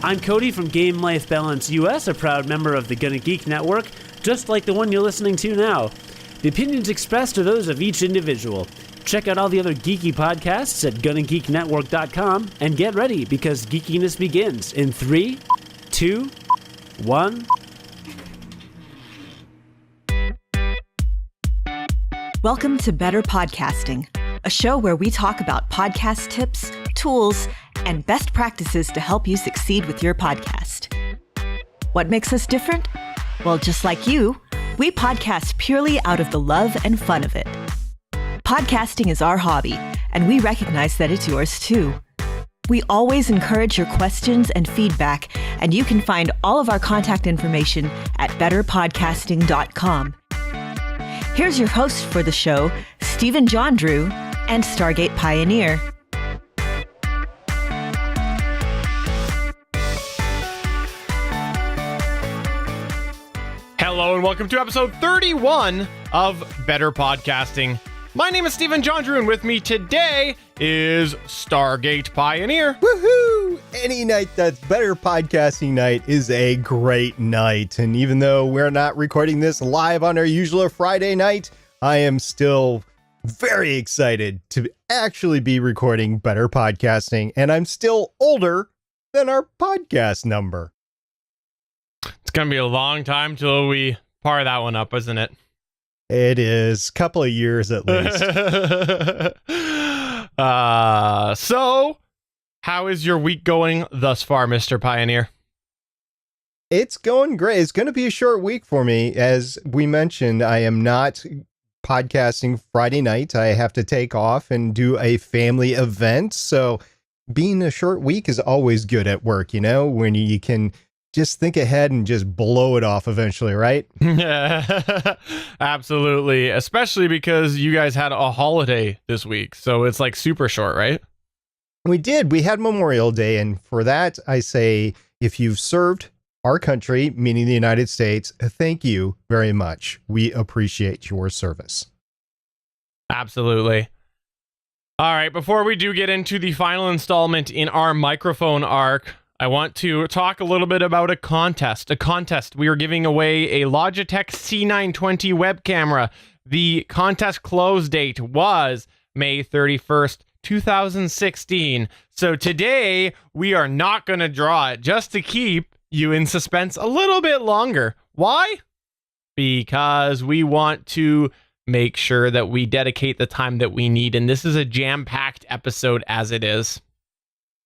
I'm Cody from Game Life Balance US, a proud member of the Gonna Geek Network, just like the one you're listening to now. The opinions expressed are those of each individual. Check out all the other geeky podcasts at GonnaGeekNetwork.com and get ready because geekiness begins in 3, 2, 1. Welcome to Better Podcasting, a show where we talk about podcast tips, tools, and best practices to help you succeed with your podcast. What makes us different? Well, just like you, we podcast purely out of the love and fun of it. Podcasting is our hobby, and we recognize that it's yours too. We always encourage your questions and feedback, and you can find all of our contact information at betterpodcasting.com. Here's your host for the show, Stephen John Drew and Stargate Pioneer. Hello and welcome to episode 31 of Better Podcasting. My name is Stephen John Drew, and with me today is Stargate Pioneer. Woohoo! Any night that's Better Podcasting night is a great night. And even though we're not recording this live on our usual Friday night, I am still very excited to actually be recording Better Podcasting. And I'm still older than our podcast number. It's going to be a long time till we par that one up, isn't it? It is a couple of years at least. So, how is your week going thus far, Mr. Pioneer? It's going great. It's going to be a short week for me. As we mentioned, I am not podcasting Friday night. I have to take off and do a family event. So being a short week is always good at work, you know, when you can just think ahead and just blow it off eventually, right? Yeah, absolutely. Especially because you guys had a holiday this week. So it's like super short, right? We did. We had Memorial Day. And for that, I say, if you've served our country, meaning the United States, thank you very much. We appreciate your service. Absolutely. All right. Before we do get into the final installment in our microphone arc, I want to talk a little bit about a contest. We are giving away a Logitech C920 web camera. The contest close date was May 31st, 2016. So today we are not going to draw it, just to keep you in suspense a little bit longer. Why? Because we want to make sure that we dedicate the time that we need. And this is a jam-packed episode as it is.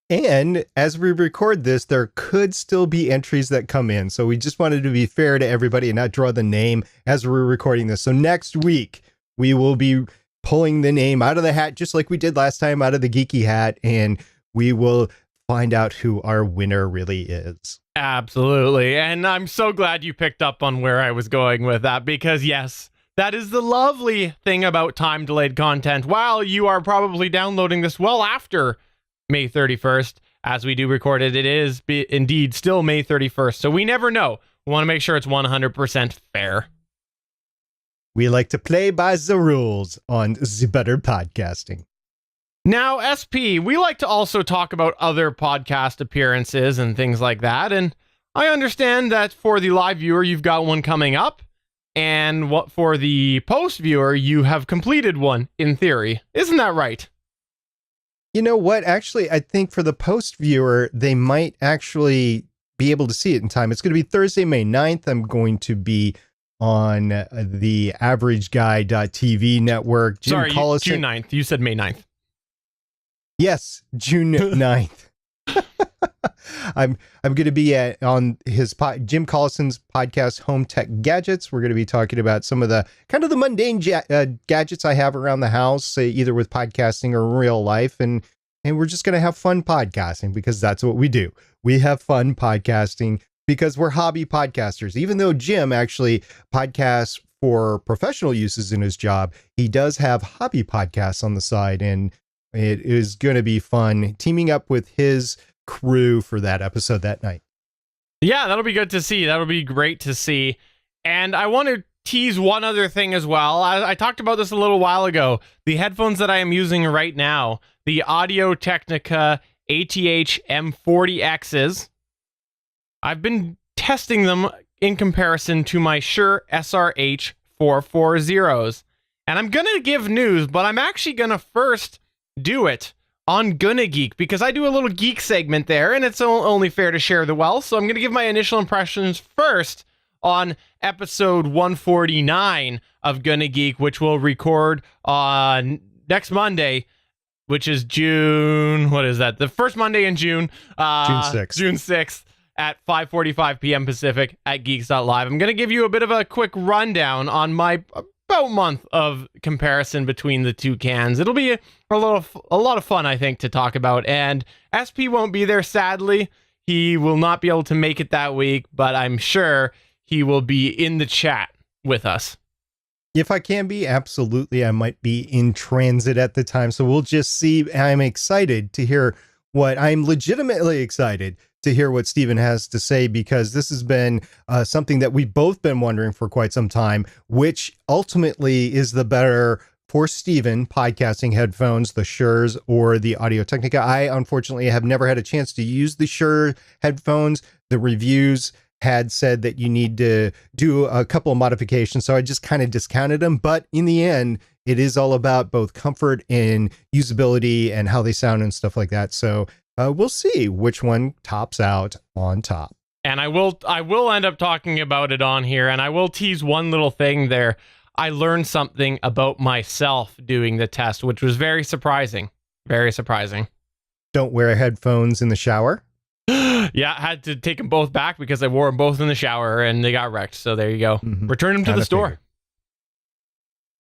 And as we record this, there could still be entries that come in. So we just wanted to be fair to everybody and not draw the name as we're recording this. So next week, we will be pulling the name out of the hat, just like we did last time, out of the geeky hat. And we will find out who our winner really is. Absolutely. And I'm so glad you picked up on where I was going with that, because yes, that is the lovely thing about time-delayed content. While you are probably downloading this well after May 31st, as we do record it, it is indeed still May 31st. So we never know. We want to make sure it's 100% fair. We like to play by the rules on the Better Podcasting. Now, SP, we like to also talk about other podcast appearances and things like that. And I understand that for the live viewer, you've got one coming up. And what for the post viewer, you have completed one in theory. Isn't that right? You know what? Actually, I think for the post viewer, they might actually be able to see it in time. It's going to be Thursday, May 9th. I'm going to be on the AverageGuy.tv network. Sorry, June 9th. You said May 9th. Yes, June 9th. I'm going to be on his Jim Collison's podcast, Home Tech Gadgets. We're going to be talking about some of the kind of the mundane gadgets I have around the house, either with podcasting or real life. And we're just going to have fun podcasting because that's what we do. We have fun podcasting because we're hobby podcasters. Even though Jim actually podcasts for professional uses in his job, he does have hobby podcasts on the side. And it is going to be fun teaming up with his crew for that episode that night. Yeah, that'll be good to see. That'll be great to see. And I want to tease one other thing as well. I talked about this a little while ago. The headphones that I am using right now, the Audio Technica ATH M40Xs, I've been testing them in comparison to my Shure SRH 440s. And I'm going to give news, but I'm actually going to first do it on Gonna Geek, because I do a little geek segment there, and it's only fair to share the wealth. So I'm going to give my initial impressions first on episode 149 of Gonna Geek, which we'll record on next Monday, which is June, what is that? The first Monday in June. June 6th. June 6th at 5:45 p.m. Pacific at geeks.live. I'm going to give you a bit of a quick rundown on my about month of comparison between the two cans. It'll be a lot of fun, I think, to talk about. And SP won't be there, sadly. He will not be able to make it that week, but I'm sure he will be in the chat with us. If I can be, absolutely. I might be in transit at the time. So we'll just see. I'm excited to hear I'm legitimately excited to hear what Stephen has to say, because this has been something that we've both been wondering for quite some time, which ultimately is the better for Stephen, podcasting headphones, the Shures or the Audio-Technica. I unfortunately have never had a chance to use the Shure headphones. The reviews had said that you need to do a couple of modifications, so I just kind of discounted them. But in the end, it is all about both comfort and usability and how they sound and stuff like that. So we'll see which one tops out on top. And I will end up talking about it on here, and I will tease one little thing there. I learned something about myself doing the test, which was very surprising. Very surprising. Don't wear headphones in the shower. Yeah, I had to take them both back because I wore them both in the shower and they got wrecked. So there you go. Mm-hmm. Return them to the store. Figure.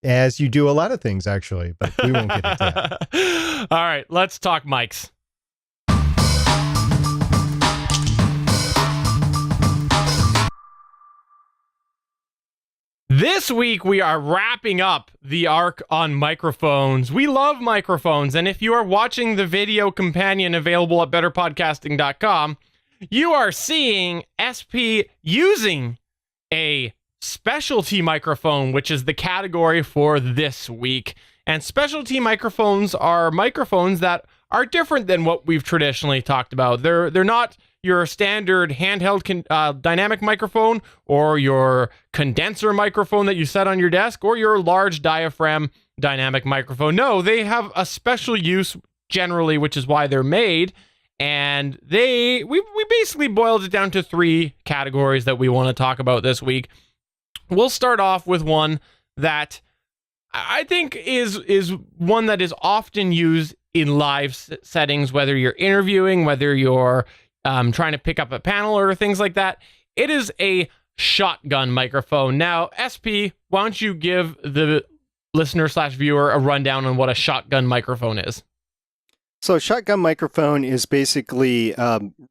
As you do a lot of things, actually, but we won't get into that. All right, let's talk mics. This week, we are wrapping up the arc on microphones. We love microphones, and if you are watching the video companion available at betterpodcasting.com, you are seeing SP using a specialty microphone, which is the category for this week. And specialty microphones are microphones that are different than what we've traditionally talked about. They're not your standard handheld dynamic microphone or your condenser microphone that you set on your desk or your large diaphragm dynamic microphone. No, they have a special use generally, which is why they're made. And we basically boiled it down to 3 categories that we want to talk about this week. We'll start off with one that I think is one that is often used in live settings, whether you're interviewing, whether you're trying to pick up a panel or things like that. It is a shotgun microphone. Now, SP, why don't you give the listener/viewer a rundown on what a shotgun microphone is? So a shotgun microphone is basically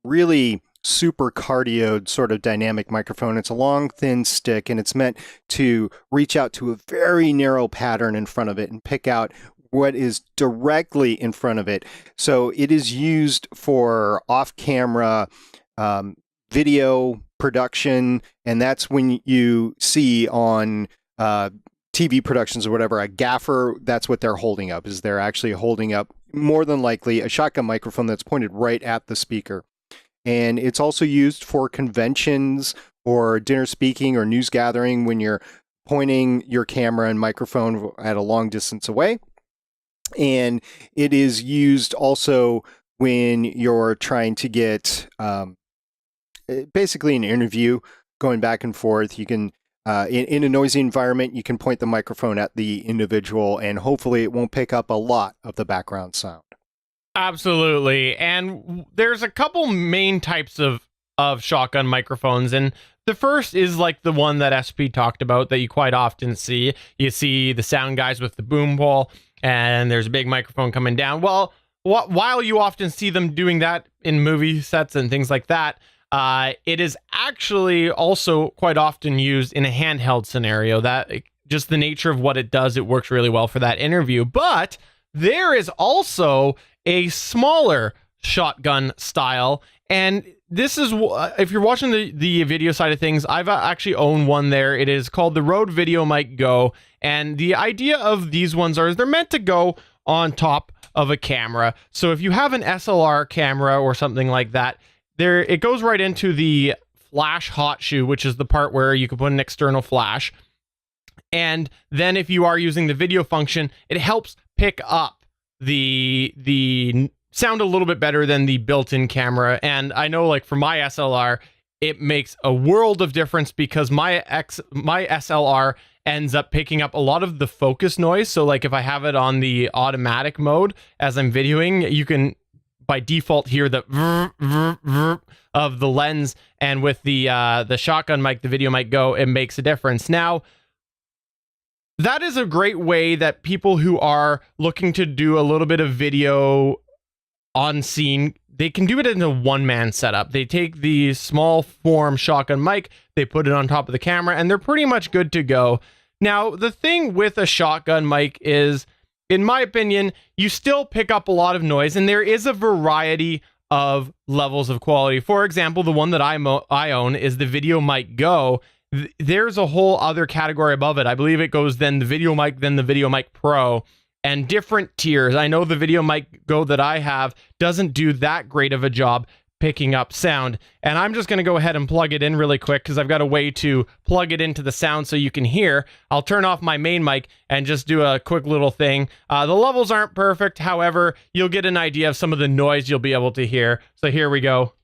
really super cardioed sort of dynamic microphone. It's a long, thin stick, and it's meant to reach out to a very narrow pattern in front of it and pick out what is directly in front of it. So it is used for off-camera video production, and that's when you see on TV productions or whatever, a gaffer, that's what they're holding up, is they're actually holding up, more than likely, a shotgun microphone that's pointed right at the speaker. And it's also used for conventions or dinner speaking or news gathering when you're pointing your camera and microphone at a long distance away. And it is used also when you're trying to get basically an interview going back and forth. You can, in a noisy environment, you can point the microphone at the individual and hopefully it won't pick up a lot of the background sound. Absolutely. And there's a couple main types of shotgun microphones. And the first is like the one that SP talked about that you quite often see. You see the sound guys with the boom pole and there's a big microphone coming down. Well, while you often see them doing that in movie sets and things like that, it is actually also quite often used in a handheld scenario. That just the nature of what it does, it works really well for that interview. But there is also a smaller shotgun style, and this is, if you're watching the video side of things, I've actually owned one there. It is called the Rode Video Mic Go, and the idea of these ones is they're meant to go on top of a camera. So if you have an SLR camera or something like that, it goes right into the flash hot shoe, which is the part where you can put an external flash. And then if you are using the video function, it helps pick up the sound a little bit better than the built-in camera. And I know, like, for my SLR, it makes a world of difference because my SLR ends up picking up a lot of the focus noise. So like if I have it on the automatic mode as I'm videoing, you can by default hear the of the lens, and with the shotgun mic, the video mic go, it makes a difference. Now, that is a great way that people who are looking to do a little bit of video on scene, they can do it in a one-man setup. They take the small form shotgun mic, they put it on top of the camera, and they're pretty much good to go. Now, the thing with a shotgun mic is, in my opinion, you still pick up a lot of noise, and there is a variety of levels of quality. For example, the one that I own is the Video Mic Go. There's a whole other category above it. I believe it goes then the Video Mic, then the Video Mic Pro, and different tiers. I know the Video Mic Go that I have doesn't do that great of a job picking up sound. And I'm just going to go ahead and plug it in really quick because I've got a way to plug it into the sound so you can hear. I'll turn off my main mic and just do a quick little thing. The levels aren't perfect. However, you'll get an idea of some of the noise you'll be able to hear. So here we go.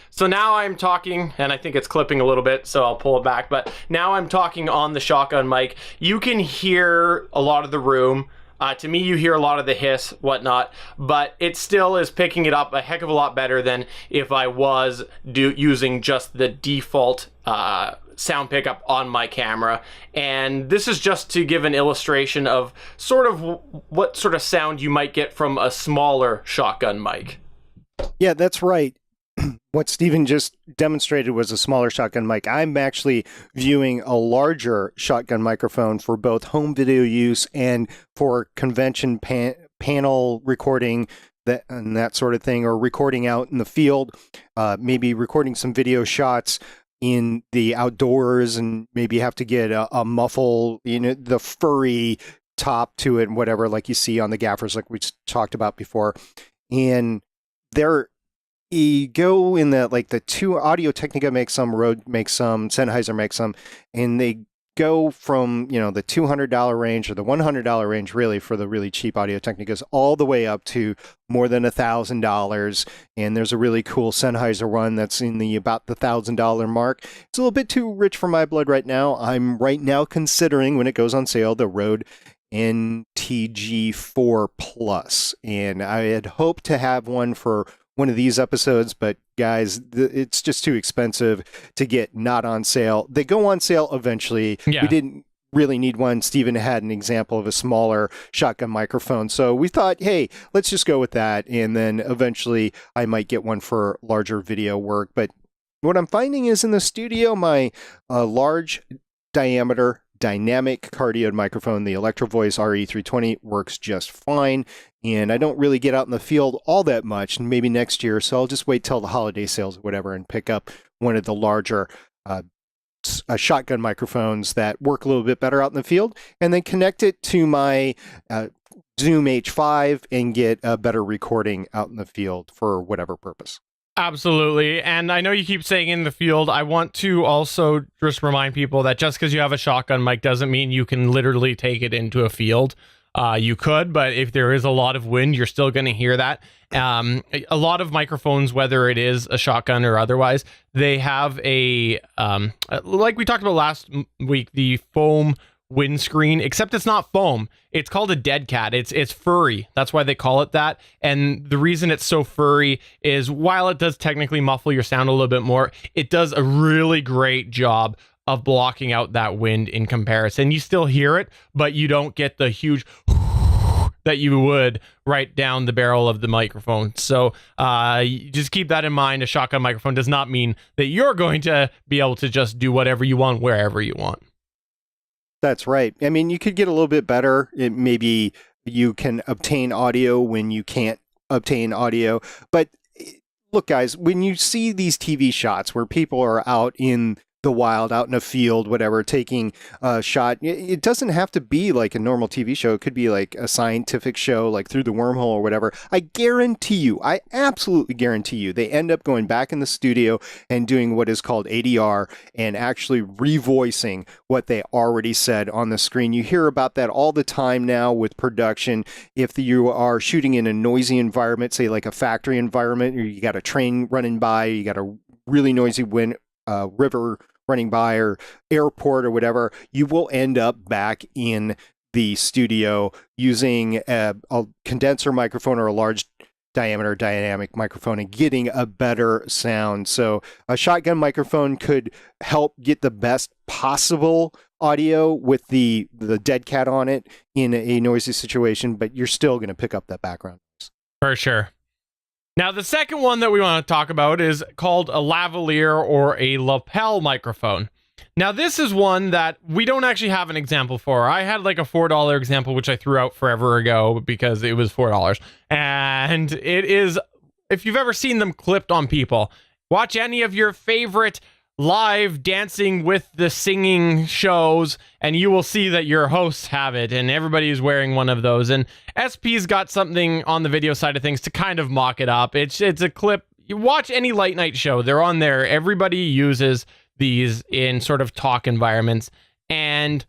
So now I'm talking, and I think it's clipping a little bit, so I'll pull it back, but now I'm talking on the shotgun mic. You can hear a lot of the room. To me, you hear a lot of the hiss, whatnot, but it still is picking it up a heck of a lot better than if I was using just the default sound pickup on my camera. And this is just to give an illustration of sort of what sort of sound you might get from a smaller shotgun mic. Yeah, that's right. What Steven just demonstrated was a smaller shotgun mic. I'm actually viewing a larger shotgun microphone for both home video use and for convention panel recording and that sort of thing, or recording out in the field, maybe recording some video shots in the outdoors, and maybe have to get a muffle, the furry top to it and whatever, like you see on the gaffers, like we talked about before. And you go in the two, Audio-Technica makes some, Rode makes some, Sennheiser makes some, and they go from, the $200 range or the $100 range, really, for the really cheap Audio-Technicas, all the way up to more than $1,000. And there's a really cool Sennheiser one that's in about the $1,000 mark. It's a little bit too rich for my blood right now. I'm right now considering, when it goes on sale, the Rode NTG4 Plus, and I had hoped to have one for one of these episodes, but guys, it's just too expensive to get not on sale. They go on sale eventually. Yeah. We didn't really need one. Steven had an example of a smaller shotgun microphone, so we thought, hey, let's just go with that, and then eventually I might get one for larger video work. But what I'm finding is in the studio, my large diameter dynamic cardioid microphone, the Electro Voice RE320, works just fine, and I don't really get out in the field all that much, and maybe next year, so I'll just wait till the holiday sales or whatever and pick up one of the larger shotgun microphones that work a little bit better out in the field, and then connect it to my Zoom H5 and get a better recording out in the field for whatever purpose. Absolutely. And I know you keep saying in the field. I want to also just remind people that just because you have a shotgun mic doesn't mean you can literally take it into a field. You could, but if there is a lot of wind, you're still going to hear that. A lot of microphones, whether it is a shotgun or otherwise, they have a, like we talked about last week, the foam windscreen, except it's not foam. It's called a dead cat. It's furry. That's why they call it that. And the reason it's so furry is, while it does technically muffle your sound a little bit more, it does a really great job of blocking out that wind in comparison. You still hear it, but you don't get the huge that you would right down the barrel of the microphone. So just keep that in mind. A shotgun microphone does not mean that you're going to be able to just do whatever you want, wherever you want. That's right. I mean, you could get a little bit better. Maybe you can obtain audio when you can't obtain audio. But look, guys, when you see these TV shots where people are out in the wild, out in a field, whatever, taking a shot. It doesn't have to be like a normal TV show. It could be like a scientific show, like Through the Wormhole or whatever. I guarantee you, I absolutely guarantee you, they end up going back in the studio and doing what is called ADR and actually revoicing what they already said on the screen. You hear about that all the time now with production. If you are shooting in a noisy environment, say like a factory environment, or you got a train running by, you got a really noisy river running by, or airport or whatever, you will end up back in the studio using a condenser microphone or a large diameter dynamic microphone and getting a better sound. So a shotgun microphone could help get the best possible audio with the dead cat on it in a noisy situation, but you're still going to pick up that background. For sure. Now, the second one that we want to talk about is called a lavalier or a lapel microphone. Now, this is one that we don't actually have an example for. I had like a $4 example, which I threw out forever ago because it was $4. And it is, if you've ever seen them clipped on people, watch any of your favorite live dancing with the singing shows, and you will see that your hosts have it, and everybody is wearing one of those. And SP's got something on the video side of things to kind of mock it up. It's a clip. You watch any late night show, they're on there. Everybody uses these in sort of talk environments, and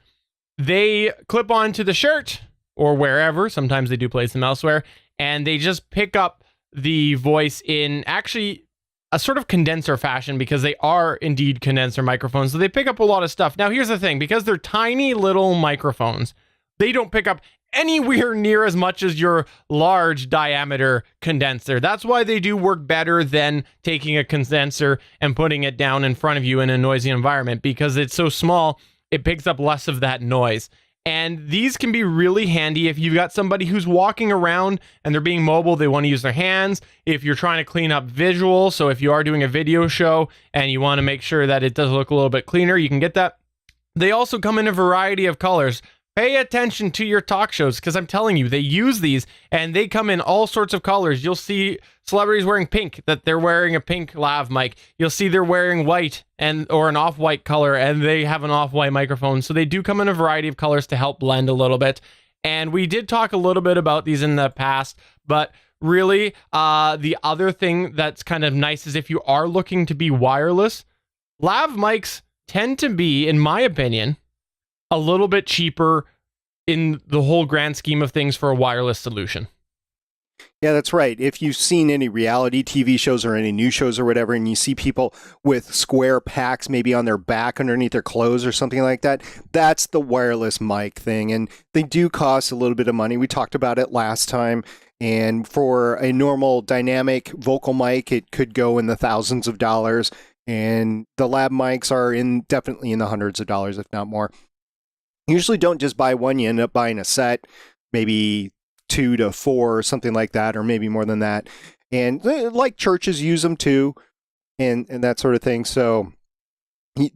they clip onto the shirt or wherever. Sometimes they do place them elsewhere, and they just pick up the voice in actually a sort of condenser fashion, because they are indeed condenser microphones. So they pick up a lot of stuff. Now, here's the thing, because they're tiny little microphones, they don't pick up anywhere near as much as your large diameter condenser. That's why they do work better than taking a condenser and putting it down in front of you in a noisy environment, because it's so small, it picks up less of that noise. And these can be really handy if you've got somebody who's walking around and they're being mobile, they want to use their hands. If you're trying to clean up visual, so if you are doing a video show and you want to make sure that it does look a little bit cleaner, you can get that. They also come in a variety of colors. Pay attention to your talk shows, because I'm telling you, they use these and they come in all sorts of colors. You'll see celebrities wearing pink, that they're wearing a pink lav mic. You'll see they're wearing white or an off-white color, and they have an off-white microphone. So they do come in a variety of colors to help blend a little bit. And we did talk a little bit about these in the past, but really the other thing that's kind of nice is if you are looking to be wireless, lav mics tend to be, in my opinion, a little bit cheaper in the whole grand scheme of things for a wireless solution. Yeah, that's right. If you've seen any reality TV shows or any news shows or whatever, and you see people with square packs maybe on their back underneath their clothes or something like that, that's the wireless mic thing. And they do cost a little bit of money. We talked about it last time. And for a normal dynamic vocal mic, it could go in the thousands of dollars. And the lab mics are definitely in the hundreds of dollars, if not more. Usually don't just buy one, you end up buying a set, maybe 2 to 4 or something like that, or maybe more than that. And like churches use them too, and that sort of thing. So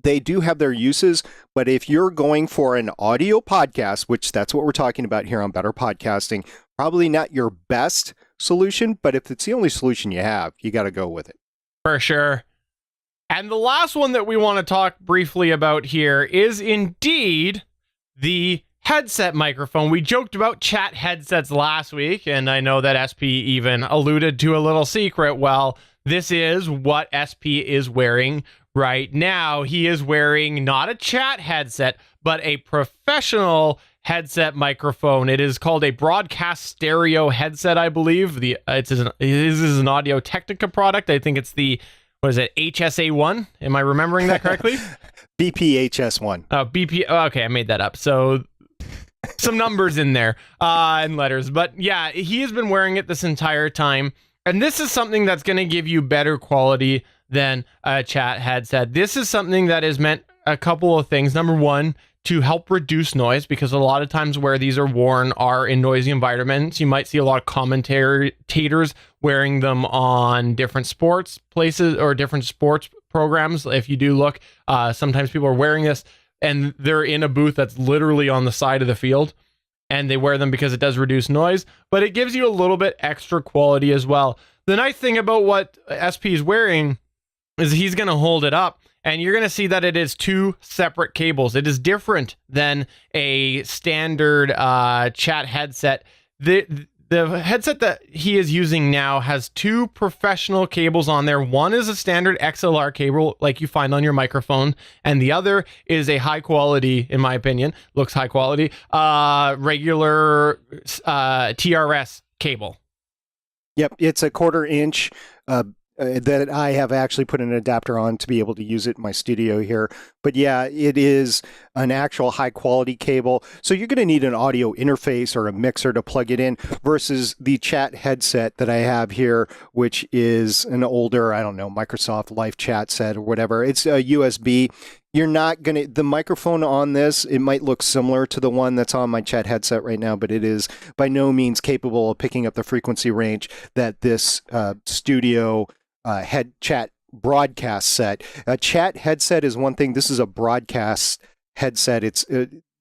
they do have their uses, but if you're going for an audio podcast, which that's what we're talking about here on Better Podcasting, probably not your best solution, but if it's the only solution you have, you got to go with it. For sure. And the last one that we want to talk briefly about here is indeed the headset microphone. We joked about chat headsets last week, and I know that SP even alluded to a little secret. Well, this is what SP is wearing right now. He is wearing not a chat headset, but a professional headset microphone. It is called a broadcast stereo headset, I believe. This is an Audio Technica product. I think it's the, what is it, HSA1? Am I remembering that correctly? BPHS1. Oh, okay, I made that up. So some numbers in there and letters. But yeah, he has been wearing it this entire time. And this is something that's going to give you better quality than a chat headset. This is something that is meant a couple of things. Number one, to help reduce noise, because a lot of times where these are worn are in noisy environments. You might see a lot of commentators wearing them on different sports places or different sports programs. If you do look, sometimes people are wearing this and they're in a booth that's literally on the side of the field, and they wear them because it does reduce noise, but it gives you a little bit extra quality as well. The nice thing about what SP is wearing is he's going to hold it up and you're going to see that it is two separate cables. It is different than a standard chat headset. The headset that he is using now has two professional cables on there. One is a standard XLR cable like you find on your microphone, and the other is a high quality, in my opinion, looks high quality, regular TRS cable. Yep, it's a 1/4 inch that I have actually put an adapter on to be able to use it in my studio here. But yeah, it is an actual high quality cable. So you're going to need an audio interface or a mixer to plug it in versus the chat headset that I have here, which is an older, I don't know, Microsoft Live Chat set or whatever. It's a USB. You're not going to, the microphone on this, it might look similar to the one that's on my chat headset right now, but it is by no means capable of picking up the frequency range that this studio head chat broadcast set. A chat headset is one thing. This is a broadcast headset.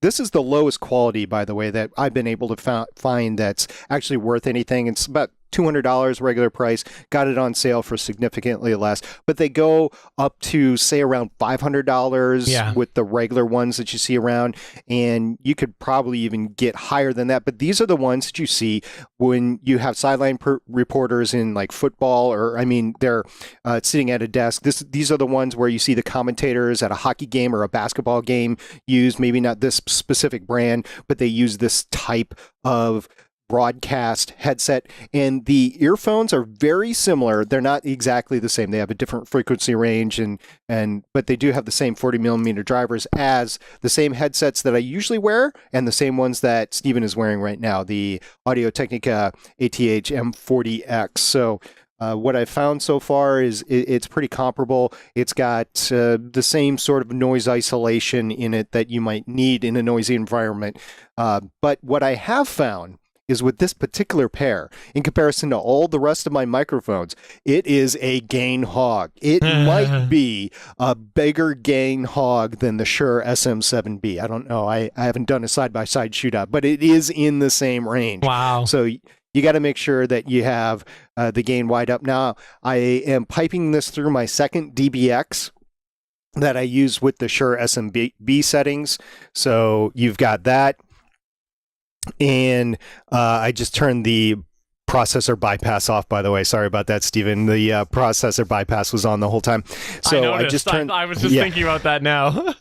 This is the lowest quality, by the way, that I've been able to find that's actually worth anything. It's about $200 regular price. Got it on sale for significantly less, but they go up to say around $500 with the regular ones that you see around, and you could probably even get higher than that. But these are the ones that you see when you have sideline reporters in like football, or I mean, they're sitting at a desk. These are the ones where you see the commentators at a hockey game or a basketball game use maybe not this specific brand, but they use this type of broadcast headset, and the earphones are very similar. They're not exactly the same. They have a different frequency range, but they do have the same 40 millimeter drivers as the same headsets that I usually wear, and the same ones that Steven is wearing right now, the Audio-Technica ATH M40X. So what I've found so far is it's pretty comparable. It's got the same sort of noise isolation in it that you might need in a noisy environment. But what I have found is with this particular pair, in comparison to all the rest of my microphones, it is a gain hog. It might be a bigger gain hog than the Shure SM7B. I don't know. I haven't done a side-by-side shootout, but it is in the same range. Wow. So you got to make sure that you have the gain wide up. Now, I am piping this through my second DBX that I use with the Shure SM7B settings. So you've got that. And I just turned the processor bypass off, by the way. Sorry about that, Steven. The processor bypass was on the whole time. So I just turned. I was just thinking about that now.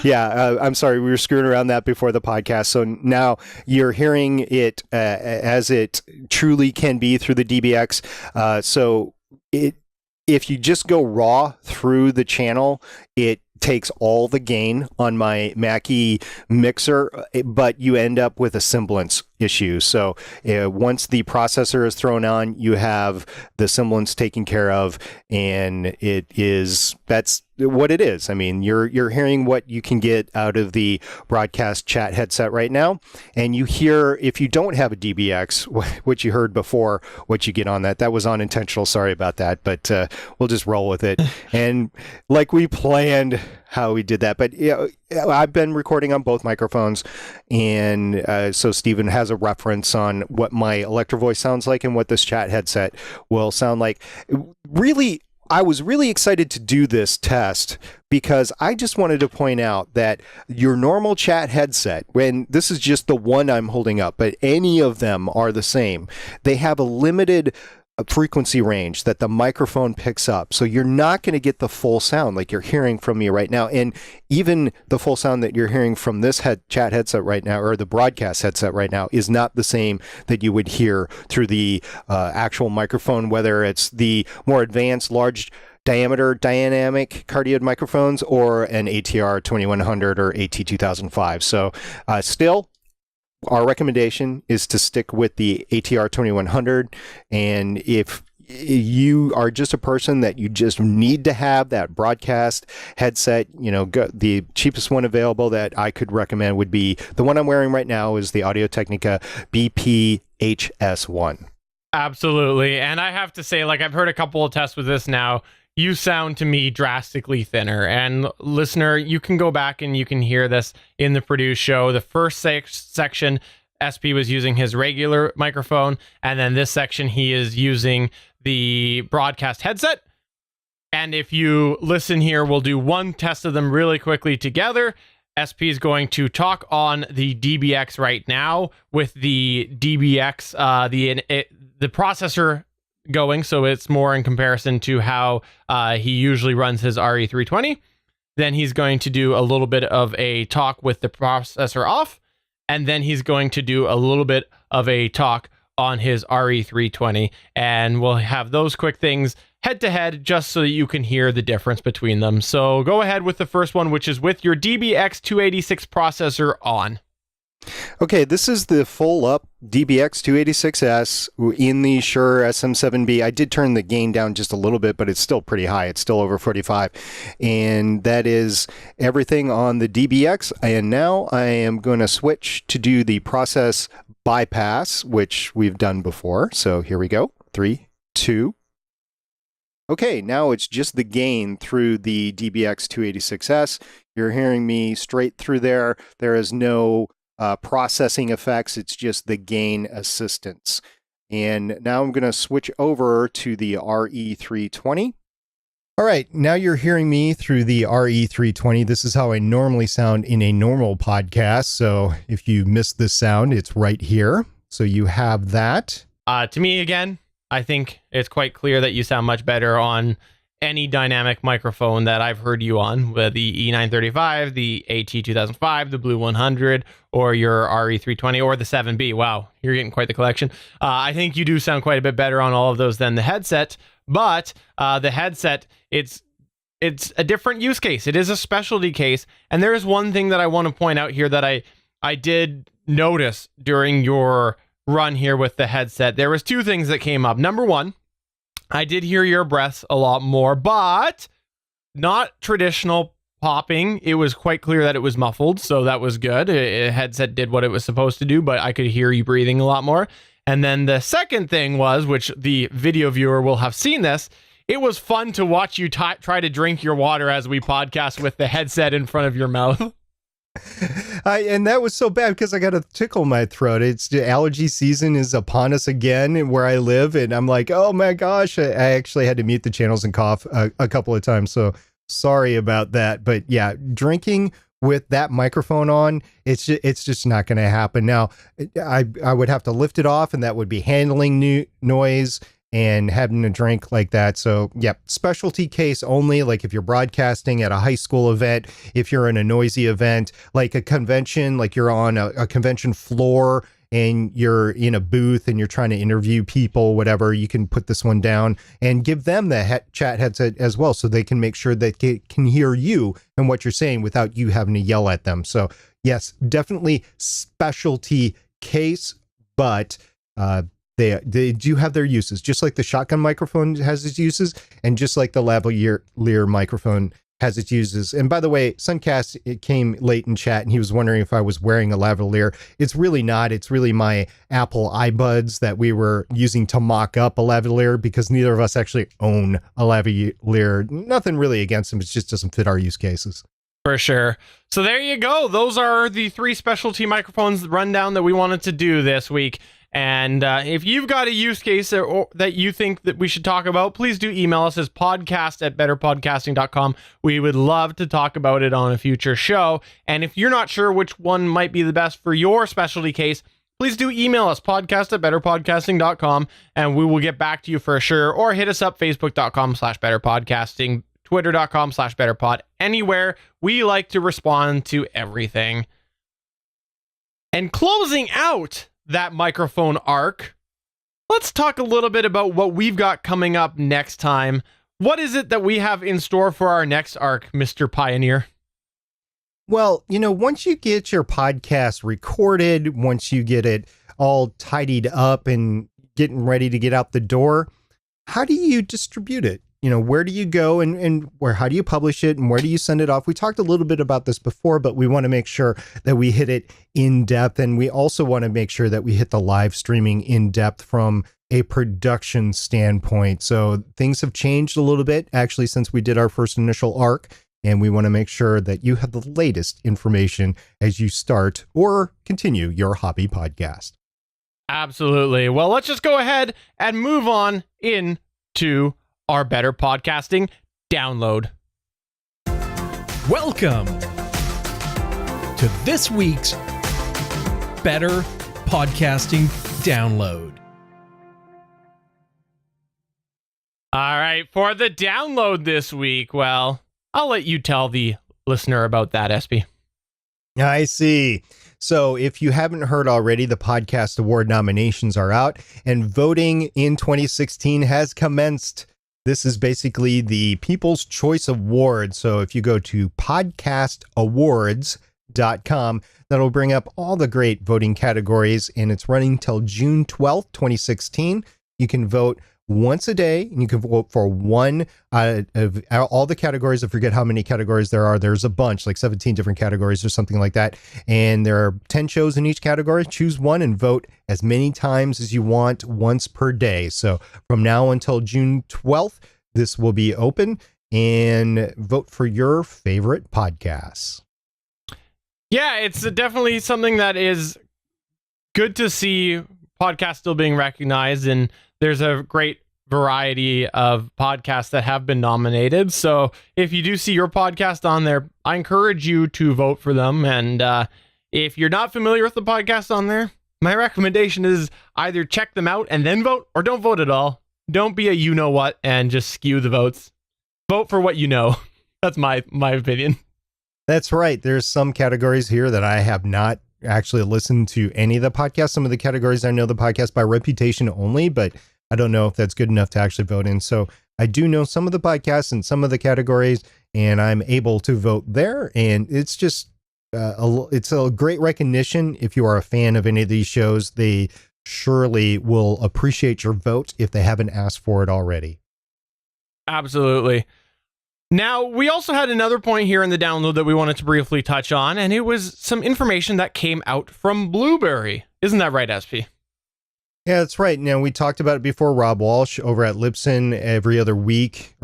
Yeah, I'm sorry. We were screwing around that before the podcast. So now you're hearing it as it truly can be through the DBX. If you just go raw through the channel, it takes all the gain on my Mackie mixer, but you end up with a semblance issue. So once the processor is thrown on, you have the semblance taken care of, and that's what it is. I mean, you're hearing what you can get out of the broadcast chat headset right now, and you hear, if you don't have a DBX, what you heard before, what you get on that. That was unintentional. Sorry about that, but we'll just roll with it. And like we planned how we did that. But I've been recording on both microphones, and so Steven has a reference on what my Electro Voice sounds like and what this chat headset will sound like. Really, I was really excited to do this test because I just wanted to point out that your normal chat headset, when this is just the one I'm holding up, but any of them are the same, they have a limited frequency range that the microphone picks up. So you're not going to get the full sound like you're hearing from me right now. And even the full sound that you're hearing from this chat headset right now, or the broadcast headset right now, is not the same that you would hear through the actual microphone, whether it's the more advanced large diameter dynamic cardioid microphones or an ATR 2100 or AT2005. So still, our recommendation is to stick with the ATR 2100, and if you are just a person that you just need to have that broadcast headset, the cheapest one available that I could recommend would be the one I'm wearing right now, is the Audio-Technica BP-HS1. Absolutely, and I have to say, I've heard a couple of tests with this now. You sound to me drastically thinner. And listener, you can go back and you can hear this in the Produce show. The first section, SP was using his regular microphone, and then this section he is using the broadcast headset. And if you listen here, we'll do one test of them really quickly together. SP is going to talk on the DBX right now with the DBX, the processor going, so it's more in comparison to how he usually runs his RE320. Then he's going to do a little bit of a talk with the processor off, and then he's going to do a little bit of a talk on his RE320, and we'll have those quick things head to head just so that you can hear the difference between them. So go ahead with the first one, which is with your DBX 286 processor on. Okay, this is the full up DBX 286S in the Shure SM7B. I did turn the gain down just a little bit, but it's still pretty high. It's still over 45. And that is everything on the DBX. And now I am going to switch to do the process bypass, which we've done before. So here we go. 3, 2. Okay, now it's just the gain through the DBX 286S. You're hearing me straight through there. There is no processing effects. It's just the gain assistance. And now I'm going to switch over to the RE320. All right, now you're hearing me through the RE320. This is how I normally sound in a normal podcast. So if you missed this sound, it's right here. So you have that. To me, again, I think it's quite clear that you sound much better on any dynamic microphone that I've heard you on, with the E935, the AT2005, the Blue 100, or your RE320, or the 7B. Wow, you're getting quite the collection. I think you do sound quite a bit better on all of those than the headset, but the headset, it's a different use case. It is a specialty case, and there is one thing that I want to point out here that I did notice during your run here with the headset. There was two things that came up. Number one, I did hear your breaths a lot more, but not traditional popping. It was quite clear that it was muffled, so that was good. A headset did what it was supposed to do, but I could hear you breathing a lot more. And then the second thing was, which the video viewer will have seen this, it was fun to watch you try to drink your water as we podcast with the headset in front of your mouth. And that was so bad because I got a tickle in my throat. It's the allergy season is upon us again where I live, and I'm like, oh my gosh, I actually had to mute the channels and cough a couple of times. So sorry about that. But yeah, drinking with that microphone on, it's just not going to happen. Now, I would have to lift it off, and that would be handling noise and having a drink like that. So yeah, specialty case only, like if you're broadcasting at a high school event, if you're in a noisy event, like a convention, like you're on a convention floor and you're in a booth and you're trying to interview people, whatever, you can put this one down and give them the chat headset as well, so they can make sure that they can hear you and what you're saying without you having to yell at them. So yes, definitely specialty case, but they do have their uses, just like the shotgun microphone has its uses, and just like the lavalier microphone has its uses. And by the way, Suncast, it came late in chat, and he was wondering if I was wearing a lavalier. It's really not. It's really my Apple iBuds that we were using to mock up a lavalier, because neither of us actually own a lavalier. Nothing really against them. It just doesn't fit our use cases. For sure. So there you go. Those are the 3 specialty microphones rundown that we wanted to do this week. And if you've got a use case that you think that we should talk about, please do email us as podcast@betterpodcasting.com. We would love to talk about it on a future show. And if you're not sure which one might be the best for your specialty case, please do email us, podcast@betterpodcasting.com, and we will get back to you for sure. Or hit us up, facebook.com/betterpodcasting, twitter.com/betterpod. Anywhere. We like to respond to everything. And closing out that microphone arc, let's talk a little bit about what we've got coming up next time. What is it that we have in store for our next arc, Mr. Pioneer? Well, once you get your podcast recorded, once you get it all tidied up and getting ready to get out the door, how do you distribute it? Where do you go and how do you publish it and where do you send it off? We talked a little bit about this before, but we want to make sure that we hit it in depth. And we also want to make sure that we hit the live streaming in depth from a production standpoint. So things have changed a little bit actually since we did our first initial arc. And we want to make sure that you have the latest information as you start or continue your hobby podcast. Absolutely. Well, let's just go ahead and move on into our Better Podcasting download. Welcome to this week's Better Podcasting Download. All right, for the download this week, well, I'll let you tell the listener about that, SB. I see. So if you haven't heard already, the Podcast Award nominations are out and voting in 2016 has commenced. This is basically the People's Choice Award. So if you go to podcastawards.com, that'll bring up all the great voting categories, and it's running till June 12th, 2016. You can vote once a day, and you can vote for one of all the categories. I forget how many categories there are. There's a bunch, like 17 different categories or something like that. And there are 10 shows in each category. Choose one and vote as many times as you want, once per day. So from now until June 12th, this will be open, and vote for your favorite podcasts. Yeah, it's definitely something that is good to see podcasts still being recognized, and there's a great variety of podcasts that have been nominated. So if you do see your podcast on there, I encourage you to vote for them. And if you're not familiar with the podcast on there, my recommendation is either check them out and then vote, or don't vote at all. Don't be a you-know-what and just skew the votes. Vote for what you know. That's my opinion. That's right. There's some categories here that I have not actually listened to any of the podcasts. Some of the categories I know the podcast by reputation only, but I don't know if that's good enough to actually vote in. So I do know some of the podcasts and some of the categories, and I'm able to vote there. And it's just it's a great recognition. If you are a fan of any of these shows, they surely will appreciate your vote if they haven't asked for it already. Absolutely. Now, we also had another point here in the download that we wanted to briefly touch on, and it was some information that came out from Blueberry. Isn't that right, SP? Yeah, that's right. Now, we talked about it before. Rob Walsh over at Libsyn every other week,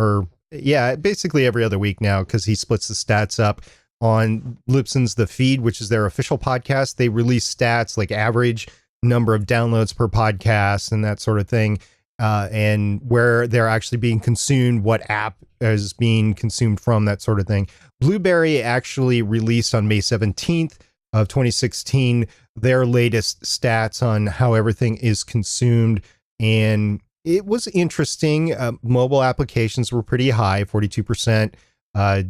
basically every other week now, because he splits the stats up on Libsyn's The Feed, which is their official podcast. They release stats like average number of downloads per podcast and that sort of thing, and where they're actually being consumed, what app is being consumed from, that sort of thing. Blueberry actually released on May 17th of 2016 their latest stats on how everything is consumed, and it was interesting. Mobile applications were pretty high, 42%.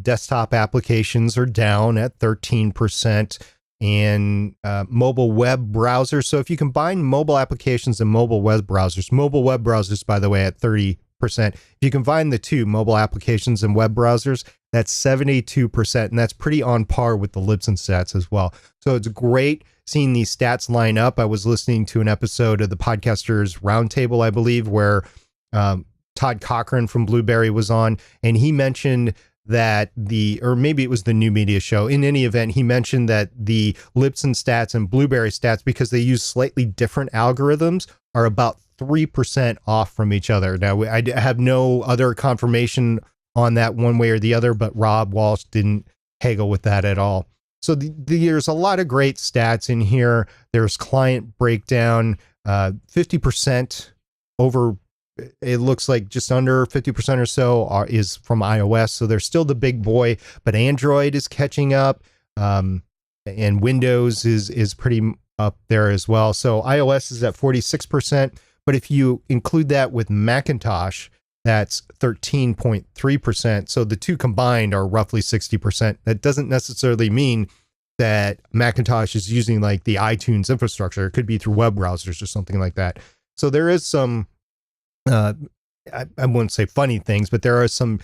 Desktop applications are down at 13%. And mobile web browsers. So if you combine mobile applications and mobile web browsers, by the way, at 30%. If you combine the two, mobile applications and web browsers, that's 72%. And that's pretty on par with the Libsyn stats as well. So it's great seeing these stats line up. I was listening to an episode of the Podcasters Roundtable, I believe, where Todd Cochran from Blueberry was on, and he mentioned that or maybe it was the New Media Show. In any event, he mentioned that the Libsyn stats and Blueberry stats, because they use slightly different algorithms, are about 3% off from each other. Now, I have no other confirmation on that one way or the other, but Rob Walsh didn't haggle with that at all. So there's a lot of great stats in here. There's client breakdown, 50% over. It looks like just under 50% or so is from iOS. So they're still the big boy, but Android is catching up, and Windows is pretty up there as well. So iOS is at 46%, but if you include that with Macintosh, that's 13.3%. So the two combined are roughly 60%. That doesn't necessarily mean that Macintosh is using like the iTunes infrastructure. It could be through web browsers or something like that. So there is some I wouldn't say funny things, but there are some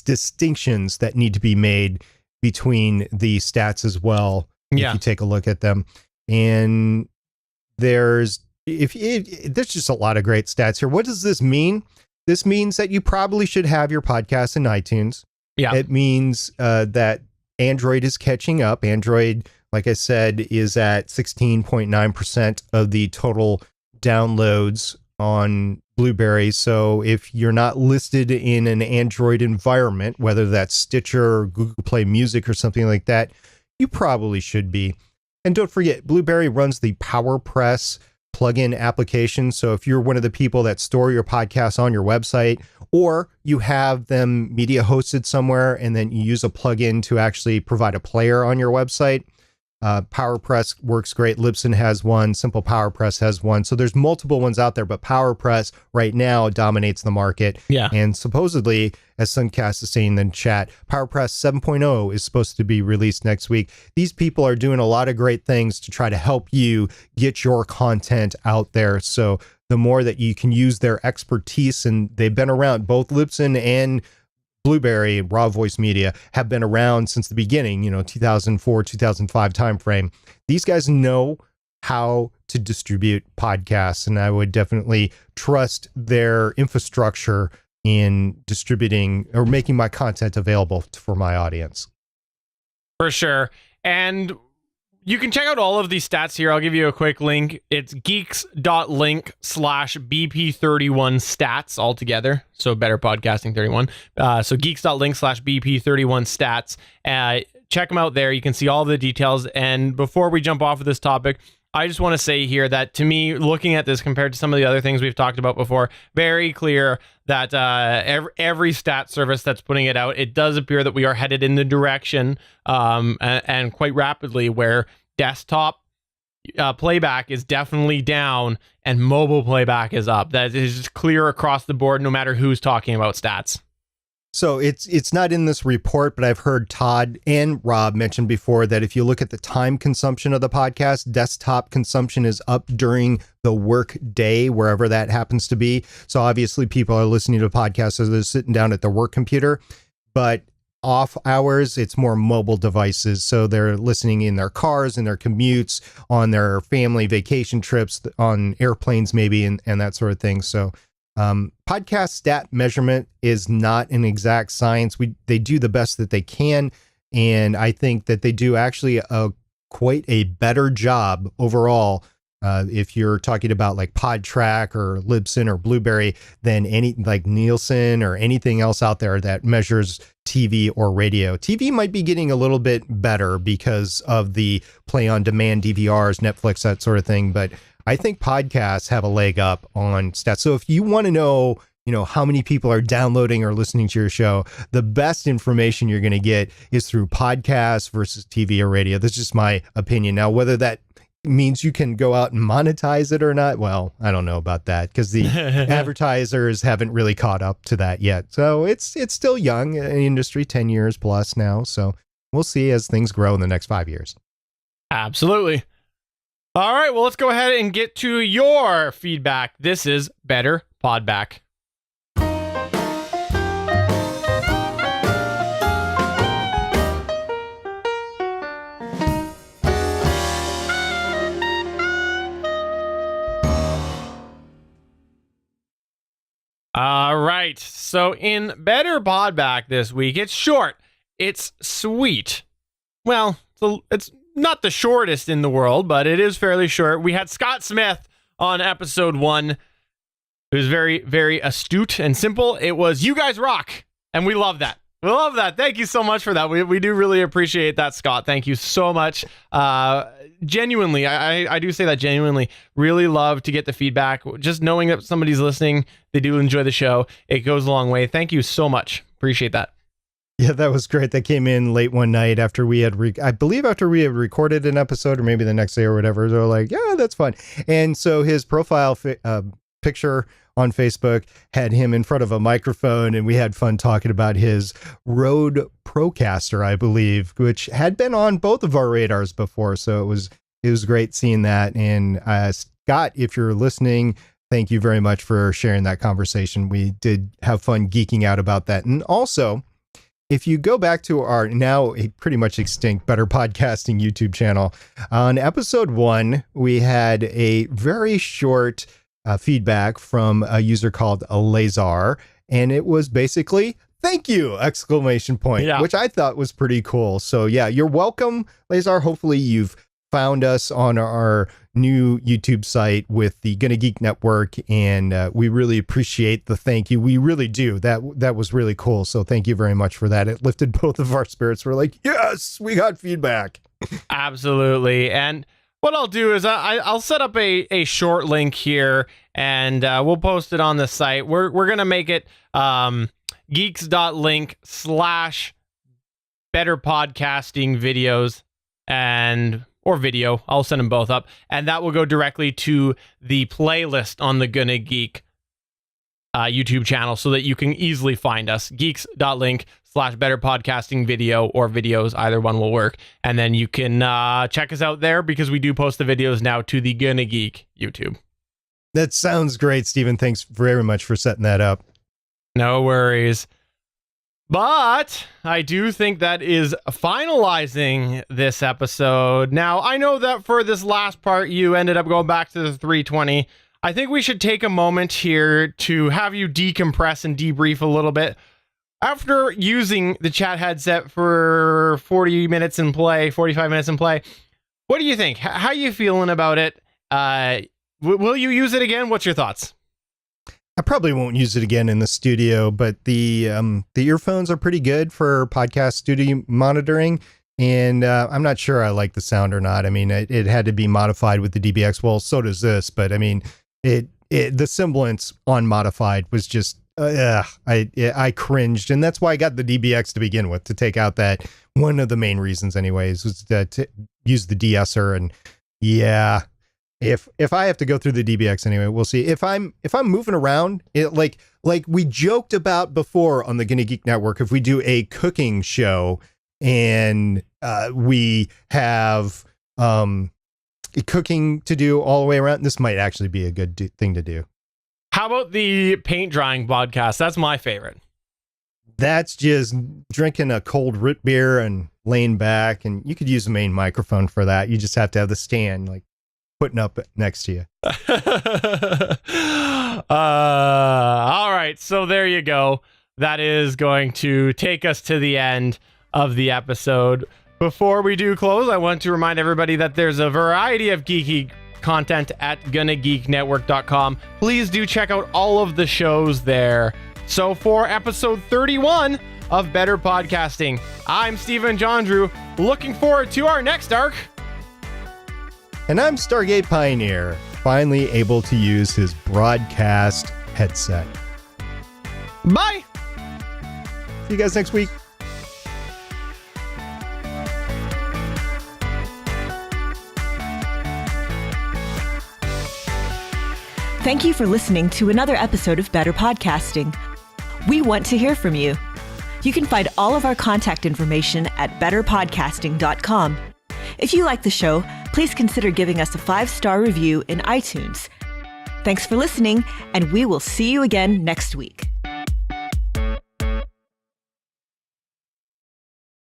distinctions that need to be made between the stats as well. Yeah. If you take a look at them, and there's just a lot of great stats here. What does this mean? This means that you probably should have your podcast in iTunes. Yeah. It means that Android is catching up. Android, like I said, is at 16.9% of the total downloads on Blueberry. So if you're not listed in an Android environment, whether that's Stitcher or Google Play Music or something like that, you probably should be. And don't forget, Blueberry runs the PowerPress plugin applications. So if you're one of the people that store your podcasts on your website, or you have them media hosted somewhere and then you use a plugin to actually provide a player on your website, PowerPress works great. Libsyn has one. Simple PowerPress has one. So there's multiple ones out there, but PowerPress right now dominates the market. Yeah. And supposedly, as Suncast is saying in the chat, PowerPress 7.0 is supposed to be released next week. These people are doing a lot of great things to try to help you get your content out there. So the more that you can use their expertise, and they've been around, both Libsyn and Blueberry, Raw Voice Media, have been around since the beginning, 2004, 2005 timeframe. These guys know how to distribute podcasts, and I would definitely trust their infrastructure in distributing or making my content available for my audience. For sure. And you can check out all of these stats here. I'll give you a quick link. It's geeks.link/BP31 stats altogether. So Better Podcasting 31. So geeks.link/BP31 stats. Check them out there. You can see all the details. And before we jump off of this topic, I just want to say here that to me, looking at this compared to some of the other things we've talked about before, very clear that every stat service that's putting it out, it does appear that we are headed in the direction and quite rapidly where desktop playback is definitely down and mobile playback is up. That is just clear across the board, no matter who's talking about stats. So it's not in this report, but I've heard Todd and Rob mention before that if you look at the time consumption of the podcast, desktop consumption is up during the work day, wherever that happens to be. So obviously people are listening to podcasts as they're sitting down at their work computer, but off hours, it's more mobile devices. So they're listening in their cars, in their commutes, on their family vacation trips, on airplanes maybe, and that sort of thing. So podcast stat measurement is not an exact science. They do the best that they can, and I think that they do actually quite a better job overall. If you're talking about like PodTrack or Libsyn or Blueberry, than any like Nielsen or anything else out there that measures TV or radio. TV might be getting a little bit better because of the play on demand DVRs, Netflix, that sort of thing, but I think podcasts have a leg up on stats. So if you want to know, how many people are downloading or listening to your show, the best information you're going to get is through podcasts versus TV or radio. That's just my opinion. Now, whether that means you can go out and monetize it or not, well, I don't know about that because the advertisers haven't really caught up to that yet. So it's still young industry, 10 years plus now. So we'll see as things grow in the next 5 years. Absolutely. All right, well, let's go ahead and get to your feedback. This is Better Podback. All right, so in Better Podback this week, it's short, it's sweet. Well, it's not the shortest in the world, but it is fairly short. We had Scott Smith on episode 1. It was very, very astute and simple. It was "You guys rock," and we love that. We love that. Thank you so much for that. We do really appreciate that, Scott. Thank you so much. Genuinely, I do say that genuinely. Really love to get the feedback. Just knowing that somebody's listening, they do enjoy the show. It goes a long way. Thank you so much. Appreciate that. Yeah, that was great. That came in late one night after we had, I believe after we had recorded an episode or maybe the next day or whatever. They were like, yeah, that's fun. And so his profile picture on Facebook had him in front of a microphone, and we had fun talking about his Rode Procaster, I believe, which had been on both of our radars before. So it was great seeing that. And Scott, if you're listening, thank you very much for sharing that conversation. We did have fun geeking out about that. And also, if you go back to our now pretty much extinct Better Podcasting YouTube channel, on episode 1, we had a very short feedback from a user called Lazar, and it was basically "thank you!" ! Yeah. Which I thought was pretty cool. So yeah, you're welcome, Lazar. Hopefully you've found us on our new YouTube site with the Gonna Geek Network, and we really appreciate the thank you. We really do. That was really cool. So thank you very much for that. It lifted both of our spirits. We're like, yes, we got feedback. Absolutely. And What I'll do is I'll set up a short link here, and we'll post it on the site. We're going to make it geeks.link/better podcasting videos or video. I'll send them both up, and that will go directly to the playlist on the Gonna Geek YouTube channel so that you can easily find us. geeks.link/better podcasting video or videos, either one will work. And then you can check us out there because we do post the videos now to the Gonna Geek YouTube. That sounds great, Stephen. Thanks very much for setting that up. No worries. But I do think that is finalizing this episode. Now, I know that for this last part, you ended up going back to the 320. I think we should take a moment here to have you decompress and debrief a little bit. After using the chat headset for 45 minutes in play, what do you think? How are you feeling about it? Will you use it again? What's your thoughts? I probably won't use it again in the studio, but the earphones are pretty good for podcast studio monitoring, and I'm not sure I like the sound or not. I mean, it had to be modified with the DBX. Well, so does this, but I mean, the semblance on modified was just I cringed, and that's why I got the DBX to begin with, to take out that one of the main reasons, anyways, was to use the de-esser. And yeah. If I have to go through the DBX anyway, we'll see. If I'm moving around, like we joked about before on the Gonna Geek Network, if we do a cooking show and we have cooking to do all the way around, this might actually be a good thing to do. How about the paint drying podcast? That's my favorite. That's just drinking a cold root beer and laying back, and you could use the main microphone for that. You just have to have the stand like putting up next to you. All right, so there you go. That is going to take us to the end of the episode. Before we do close, I want to remind everybody that there's a variety of geeky content at GonnaGeekNetwork.com. Please do check out all of the shows there. So for episode 31 of Better Podcasting, I'm Stephen John Drew, looking forward to our next arc. And I'm Stargate Pioneer, finally able to use his broadcast headset. Bye! See you guys next week. Thank you for listening to another episode of Better Podcasting. We want to hear from you. You can find all of our contact information at betterpodcasting.com. If you like the show, please consider giving us a 5-star review in iTunes. Thanks for listening, and we will see you again next week.